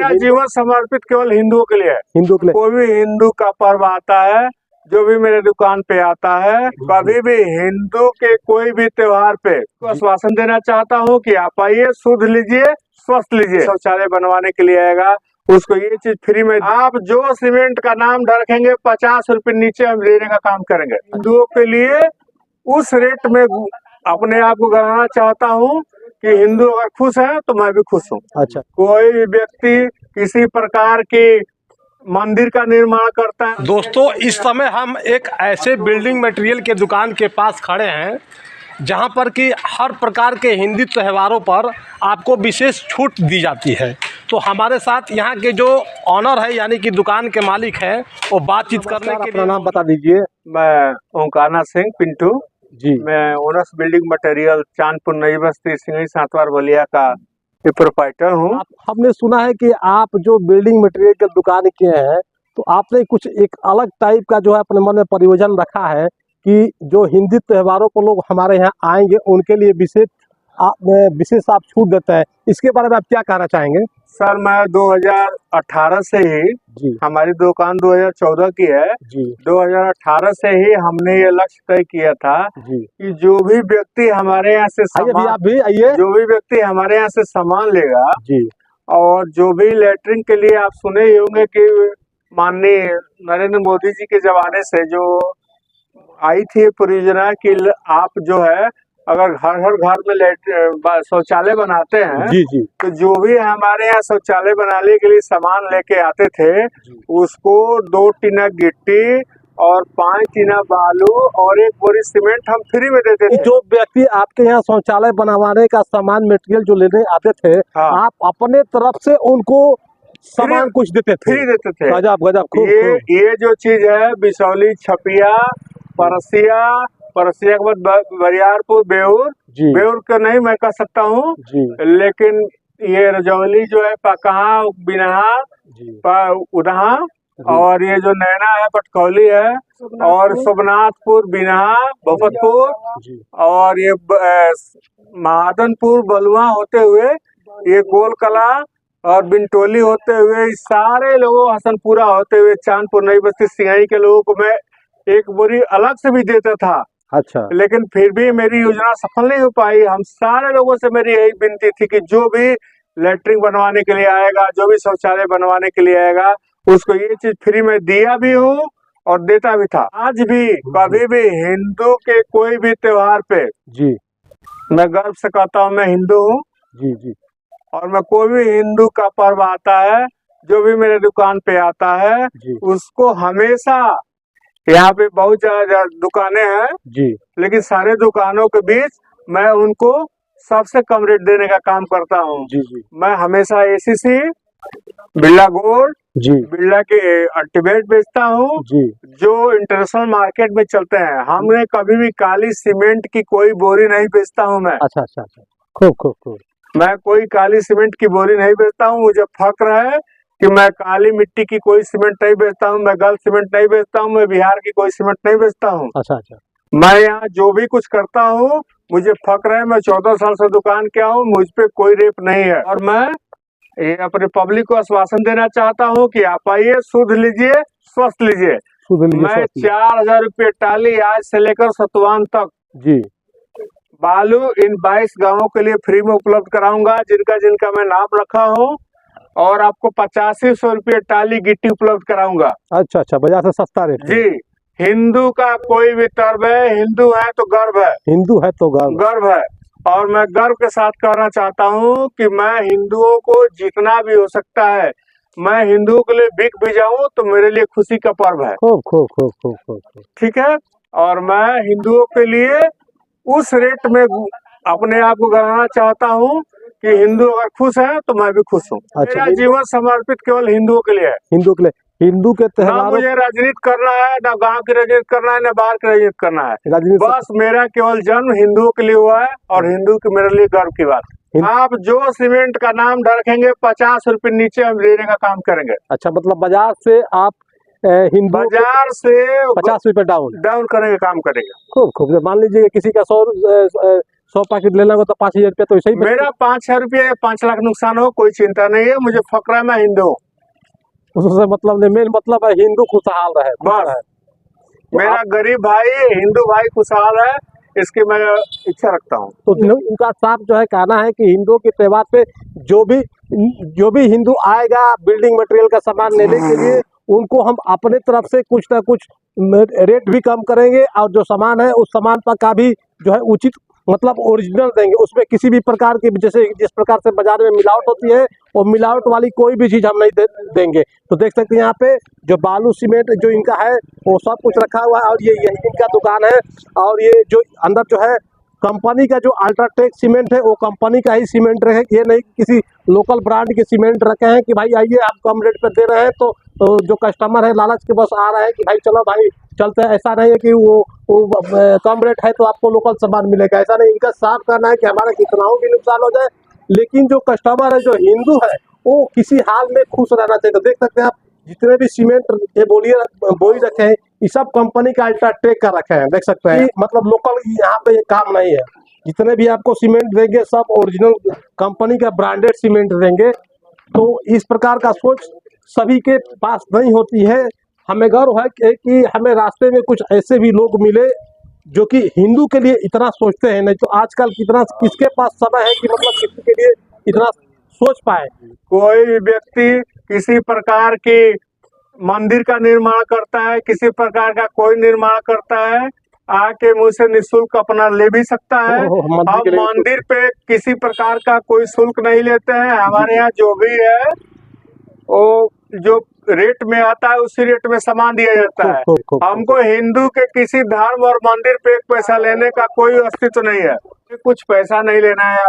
मेरा जीवन समर्पित केवल हिंदुओं के लिए है। हिंदू के लिए कोई भी हिंदू का पर्व आता है, जो भी मेरे दुकान पे आता है, कभी भी हिंदू के कोई भी त्योहार पे आश्वासन देना चाहता हूँ कि आप आइए, शुद्ध लीजिए, स्वस्थ लीजिए। शौचालय बनवाने के लिए आएगा, उसको ये चीज फ्री में। आप जो सीमेंट का नाम रखेंगे 50 रुपए नीचे हम देने का काम करेंगे। हिंदुओं के लिए उस रेट में अपने आप को कराना चाहता हूँ कि हिंदू अगर खुश है तो मैं भी खुश हूँ। अच्छा, कोई भी व्यक्ति किसी प्रकार की मंदिर का निर्माण करता है। दोस्तों, इस समय हम एक ऐसे बिल्डिंग मटेरियल के दुकान के पास खड़े हैं जहां पर कि हर प्रकार के हिंदी त्योहारों पर आपको विशेष छूट दी जाती है। तो हमारे साथ यहाँ के जो ऑनर है यानी कि दुकान के मालिक हैं, वो बातचीत करने के लिए। नाम बता दीजिए। मैं ओंकारनाथ सिंह पिंटू जी, मैं ओनर्स बिल्डिंग मटेरियल चांदपुर नई बस्ती सिंगई सातवार बलिया का प्रोप्राइटर हूँ। हमने सुना है कि आप जो बिल्डिंग मटेरियल की दुकान किए हैं, तो आपने कुछ एक अलग टाइप का जो है अपने मन में परियोजन रखा है कि जो हिंदी त्योहारों पर लोग हमारे यहाँ आएंगे उनके लिए विशेष आप छूट देते हैं। इसके बारे में आप क्या कहना चाहेंगे? सर, मैं 2018 से ही जी, हमारी दुकान 2014 की है। जी, 2018 से ही हमने ये लक्ष्य तय किया था जी। कि जो भी व्यक्ति हमारे यहाँ से आप भी आइए। जो भी व्यक्ति हमारे यहाँ से सामान लेगा, जी, और जो भी लेटरिन के लिए आप सुने ही होंगे कि माननीय नरेंद्र मोदी जी के जमाने से जो आई थी परियोजना कि आप जो है अगर हर घर में शौचालय बनाते हैं, जी, जी, तो जो भी हमारे यहाँ शौचालय बनाने के लिए सामान लेके आते थे, उसको 2 टीना गिट्टी और 5 टीना बालू और 1 बोरी सीमेंट हम फ्री में देते थे। जो व्यक्ति आपके यहाँ शौचालय बनवाने का सामान मटेरियल जो लेने आते थे, हाँ, आप अपने तरफ से उनको सामान कुछ देते थे? फ्री देते थे। गजब गजब। खूब, ये जो चीज है बिसौली, छपिया, परसिया के बाद बरियारपुर, बेउर का नहीं मैं कह सकता हूँ, लेकिन ये रजौली जो है पकहा, बिनहा, उदहा, और ये जो नैना है पटकौली है, और सोमनाथपुर, बिनहा, भोपतपुर, और ये महादनपुर, बलुआ होते हुए ये गोलकला और बिनटोली होते हुए सारे लोगों, हसनपुरा होते हुए चांदपुर नई बस्ती सिंगाई के लोगों को मैं 1 बोरी अलग से भी देता था। अच्छा, लेकिन फिर भी मेरी योजना सफल नहीं हो पाई। हम सारे लोगों से मेरी यही विनती थी कि जो भी लेटरिन बनवाने के लिए आएगा, जो भी शौचालय बनवाने के लिए आएगा, उसको ये चीज फ्री में दिया भी हूँ और देता भी था। आज भी कभी भी हिंदू के कोई भी त्योहार पे जी, मैं गर्व से कहता हूँ मैं हिंदू हूँ। जी, जी। और मैं कोई भी हिंदू का पर्व आता है, जो भी मेरे दुकान पे आता है, उसको हमेशा, यहाँ पे बहुत ज्यादा दुकानें हैं जी, लेकिन सारे दुकानों के बीच मैं उनको सबसे कम रेट देने का काम करता हूँ। जी, जी। मैं हमेशा एसीसी, बिरला गोल्ड, जी, बिरला के अल्टीमेट बेचता हूँ, जो इंटरनेशनल मार्केट में चलते हैं। हमने कभी भी काली सीमेंट की कोई बोरी नहीं बेचता हूँ मैं। अच्छा, अच्छा, अच्छा। खूब खूब खूब। मैं कोई काली सीमेंट की बोरी नहीं बेचता हूँ। मुझे फक्र है कि मैं काली मिट्टी की कोई सीमेंट नहीं बेचता हूँ, मैं गलत सीमेंट नहीं बेचता हूँ, मैं बिहार की कोई सीमेंट नहीं बेचता हूँ। अच्छा, अच्छा। मैं यहाँ जो भी कुछ करता हूँ मुझे फक्र है। मैं 14 साल से दुकान किया हूँ, मुझ पे कोई रेप नहीं है। और मैं ये अपने पब्लिक को आश्वासन देना चाहता हूँ कि आप आइए, शुद्ध लीजिए, स्वस्थ लीजिए। मैं 4000 रुपये टाली आज से लेकर सतवान तक जी बालू इन 22 गांवों के लिए फ्री में उपलब्ध कराऊंगा, जिनका मैं नाम रखा हूँ। और आपको 8500 रुपये टाली गिट्टी उपलब्ध कराऊंगा। अच्छा, अच्छा, बाजार से सस्ता रेट जी। हिंदू का कोई भी पर्व है, हिंदू है तो गर्व है, हिंदू है तो गर्व है। और मैं गर्व के साथ कहना चाहता हूँ कि मैं हिंदुओं को जितना भी हो सकता है, मैं हिंदुओं के लिए बिक भी जाऊं तो मेरे लिए खुशी का पर्व है। खूब खूब खूब खूब खूब। ठीक है। और मैं हिंदुओं के लिए उस रेट में अपने आप को कराना चाहता हूँ कि हिंदू अगर खुश है तो मैं भी खुश हूँ। मेरा जीवन समर्पित केवल हिंदुओं के लिए है। हिंदू के लिए, हिंदू के त्योहारों, ना मुझे राजनीति करना है, ना गांव की राजनीति करना है, ना बाहर की राजनीति करना है। बस मेरा केवल जन्म हिंदुओं के लिए हुआ है और हिंदू की मेरे लिए गर्व की बात। आप जो सीमेंट का नाम रखेंगे 50 रुपए नीचे हम देने का काम करेंगे। अच्छा, मतलब बाजार से आप हिंदू बाजार से 50 रुपए डाउन करेंगे, काम करेंगे। खूब खूब। मान लीजिए किसी का 100 पैकेट लेना हो तो 5,000 रुपया तो ऐसे ही मेरा 5,000 रुपये 5 लाख नुकसान हो, कोई चिंता नहीं है। मुझे फकरा, मैं हिंदू हूँ, उससे मतलब नहीं, मेन मतलब है हिंदू खुशहाल रहे बस। मेरा गरीब भाई, हिंदू भाई खुशहाल है, इसकी मैं इच्छा रखता हूँ। तो उनका साफ जो है कहना है कि हिंदुओं के त्योहार पे जो भी हिंदू आएगा बिल्डिंग मटेरियल का सामान लेने के लिए, उनको हम अपने तरफ से कुछ ना कुछ रेट भी कम करेंगे, और जो सामान है उस सामान पर का भी जो है उचित मतलब ओरिजिनल देंगे। उसमें किसी भी प्रकार की, जैसे जिस प्रकार से बाजार में मिलावट होती है, और मिलावट वाली कोई भी चीज़ हम नहीं देंगे। तो देख सकते हैं यहाँ पे जो बालू सीमेंट जो इनका है वो सब कुछ रखा हुआ है, और ये यही इनका दुकान है। और ये जो अंदर जो है कंपनी का जो अल्ट्राटेक सीमेंट है, वो कंपनी का ही सीमेंट रहे, ये नहीं किसी लोकल ब्रांड के सीमेंट रखे हैं कि भाई आइए आप कम रेट पर दे रहे हैं तो जो कस्टमर है लालच के बस आ रहे हैं कि भाई चलो भाई चलते हैं। ऐसा नहीं है कि वो कम रेट है तो आपको लोकल सामान मिलेगा, ऐसा नहीं। इनका साफ कहना है कि हमारा कितना भी नुकसान हो जाए, लेकिन जो कस्टमर है, जो हिंदू है, वो किसी हाल में खुश रहना चाहिए। तो देख सकते हैं आप जितने भी सीमेंट ये बोरी रखे हैं, ये सब कंपनी का अल्ट्राटेक का रखे हैं, देख सकते हैं। मतलब लोकल यहाँ पे ये काम नहीं है। जितने भी आपको सीमेंट देंगे सब ओरिजिनल कंपनी का ब्रांडेड सीमेंट देंगे। तो इस प्रकार का सोच सभी के पास नहीं होती है। हमें गर्व है कि हमें रास्ते में कुछ ऐसे भी लोग मिले जो कि हिंदू के लिए इतना सोचते हैं। नहीं तो आजकल किसके पास समय है कि मतलब किसी के लिए इतना सोच पाए। कोई भी व्यक्ति किसी प्रकार की मंदिर का निर्माण करता है, किसी प्रकार का कोई निर्माण करता है, आके मुझसे निःशुल्क अपना ले भी सकता है। अब मंदिर पे किसी प्रकार का कोई शुल्क नहीं लेते हैं। हमारे यहाँ जो भी है वो जो रेट में आता है उसी रेट में सामान दिया जाता है। हमको हिंदू के किसी धर्म और मंदिर पे एक पैसा लेने का कोई अस्तित्व नहीं है। कुछ पैसा नहीं लेना है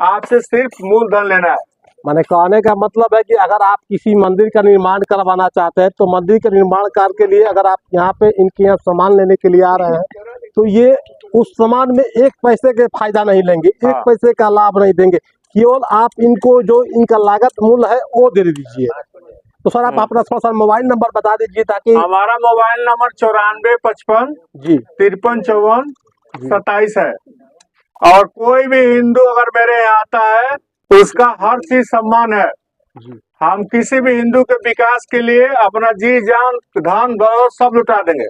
आपसे सिर्फ मूलधन लेना है। मैंने कहने का मतलब है कि अगर आप किसी मंदिर का निर्माण करवाना चाहते हैं तो मंदिर के निर्माण कार्य के लिए अगर आप यहाँ पे इनके यहाँ सामान लेने के लिए आ रहे हैं तो ये उस सामान में एक पैसे के फायदा नहीं लेंगे, एक पैसे का लाभ नहीं देंगे। केवल आप इनको जो इनका लागत मूल्य है वो दे दीजिए। तो सर आप अपना थोड़ा सा मोबाइल नंबर बता दीजिए ताकि। हमारा मोबाइल नंबर 9455 जी 5354 27 है। और कोई भी हिंदू अगर मेरे यहाँ आता है उसका हर चीज सम्मान है। हम किसी भी हिंदू के विकास के लिए अपना जी जान धन गौरव सब लुटा देंगे।